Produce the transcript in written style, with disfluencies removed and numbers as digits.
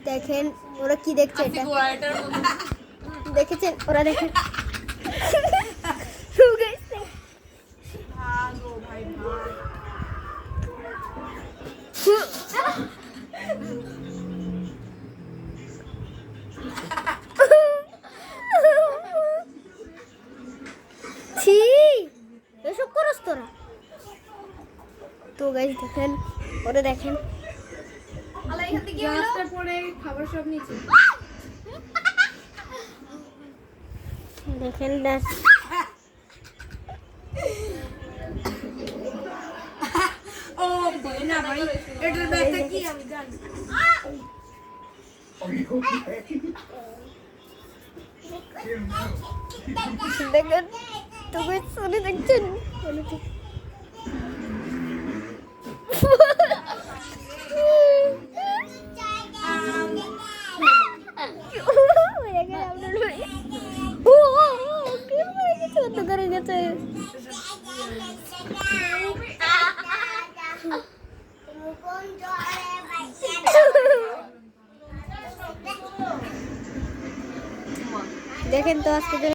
দেখেন ওরা কি দেখছে এটা দেখেছেন ওরা দেখেন ছি এসব করস তোরা তো গাইস দেখেন ওরা দেখেন খাবার সব নিচে দেখেন ও না ভাই এটার ব্যাগটা কি আমি জানি দেখেন তো গাইস শুনে দেখছেন দেখেন তো আজকে